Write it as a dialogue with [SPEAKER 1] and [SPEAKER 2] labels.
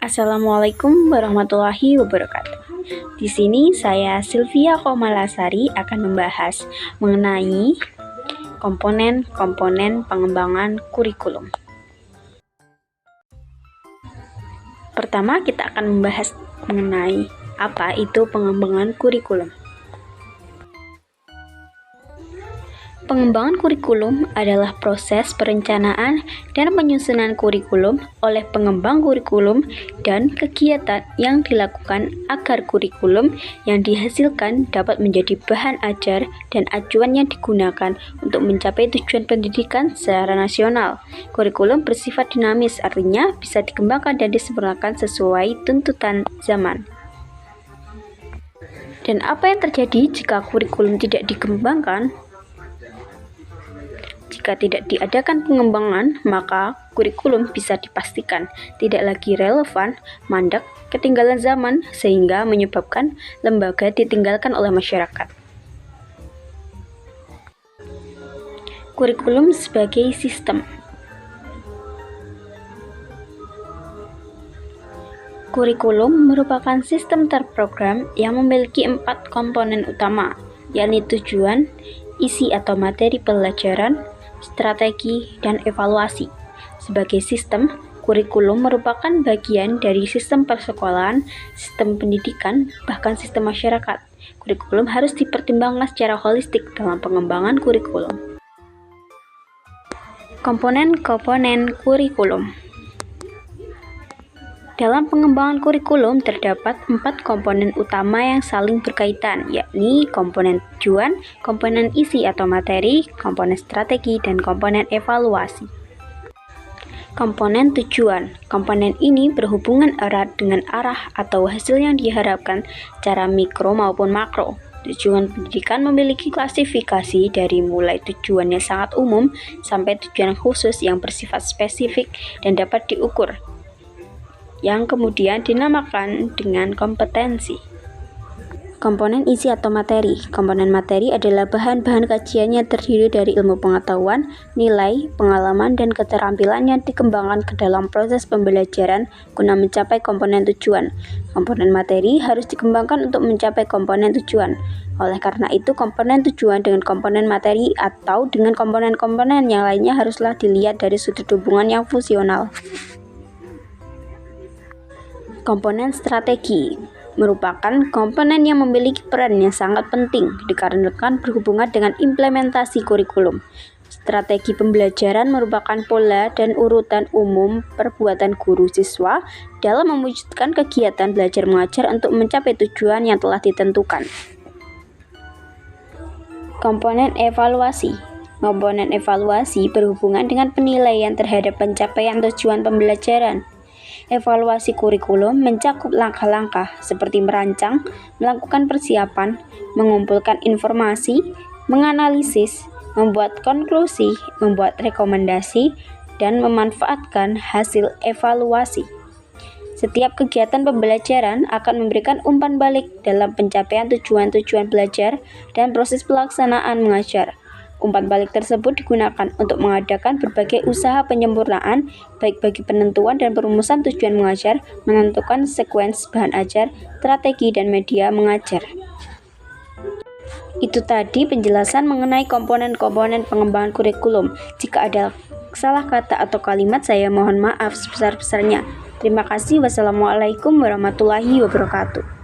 [SPEAKER 1] Assalamualaikum warahmatullahi wabarakatuh. Di sini saya Sylvia Komalasari akan membahas mengenai komponen-komponen pengembangan kurikulum. Pertama, kita akan membahas mengenai apa itu pengembangan kurikulum. Pengembangan kurikulum adalah proses perencanaan dan penyusunan kurikulum oleh pengembang kurikulum dan kegiatan yang dilakukan agar kurikulum yang dihasilkan dapat menjadi bahan ajar dan acuan yang digunakan untuk mencapai tujuan pendidikan secara nasional. Kurikulum bersifat dinamis, artinya bisa dikembangkan dan disempurnakan sesuai tuntutan zaman. Dan apa yang terjadi jika kurikulum tidak dikembangkan? Jika tidak diadakan pengembangan, maka kurikulum bisa dipastikan tidak lagi relevan, mandek, ketinggalan zaman, sehingga menyebabkan lembaga ditinggalkan oleh masyarakat. Kurikulum sebagai sistem. Kurikulum merupakan sistem terprogram yang memiliki 4 komponen utama, yakni tujuan, isi atau materi pelajaran, strategi, dan evaluasi. Sebagai sistem, kurikulum merupakan bagian dari sistem persekolahan, sistem pendidikan, bahkan sistem masyarakat. Kurikulum harus dipertimbangkan secara holistik dalam pengembangan kurikulum. Komponen-komponen kurikulum. Dalam pengembangan kurikulum terdapat 4 komponen utama yang saling berkaitan, yakni komponen tujuan, komponen isi atau materi, komponen strategi, dan komponen evaluasi. Komponen tujuan. Komponen ini berhubungan erat dengan arah atau hasil yang diharapkan secara mikro maupun makro. Tujuan pendidikan memiliki klasifikasi dari mulai tujuan yang sangat umum sampai tujuan khusus yang bersifat spesifik dan dapat diukur, yang kemudian dinamakan dengan kompetensi. Komponen isi atau materi. Komponen materi adalah bahan-bahan kajian yang terdiri dari ilmu pengetahuan, nilai, pengalaman, dan keterampilan yang dikembangkan ke dalam proses pembelajaran guna mencapai komponen tujuan. Komponen materi harus dikembangkan untuk mencapai komponen tujuan. Oleh karena itu, komponen tujuan dengan komponen materi atau dengan komponen-komponen yang lainnya haruslah dilihat dari sudut hubungan yang fungsional. Komponen strategi merupakan komponen yang memiliki peran yang sangat penting dikarenakan berhubungan dengan implementasi kurikulum. Strategi pembelajaran merupakan pola dan urutan umum perbuatan guru siswa dalam mewujudkan kegiatan belajar mengajar untuk mencapai tujuan yang telah ditentukan. Komponen evaluasi. Komponen evaluasi berhubungan dengan penilaian terhadap pencapaian tujuan pembelajaran. Evaluasi kurikulum mencakup langkah-langkah seperti merancang, melakukan persiapan, mengumpulkan informasi, menganalisis, membuat konklusi, membuat rekomendasi, dan memanfaatkan hasil evaluasi. Setiap kegiatan pembelajaran akan memberikan umpan balik dalam pencapaian tujuan-tujuan belajar dan proses pelaksanaan mengajar. Umpan balik tersebut digunakan untuk mengadakan berbagai usaha penyempurnaan, baik bagi penentuan dan perumusan tujuan mengajar, menentukan sekuens bahan ajar, strategi, dan media mengajar. Itu tadi penjelasan mengenai komponen-komponen pengembangan kurikulum. Jika ada salah kata atau kalimat, saya mohon maaf sebesar-besarnya. Terima kasih. Wassalamualaikum warahmatullahi wabarakatuh.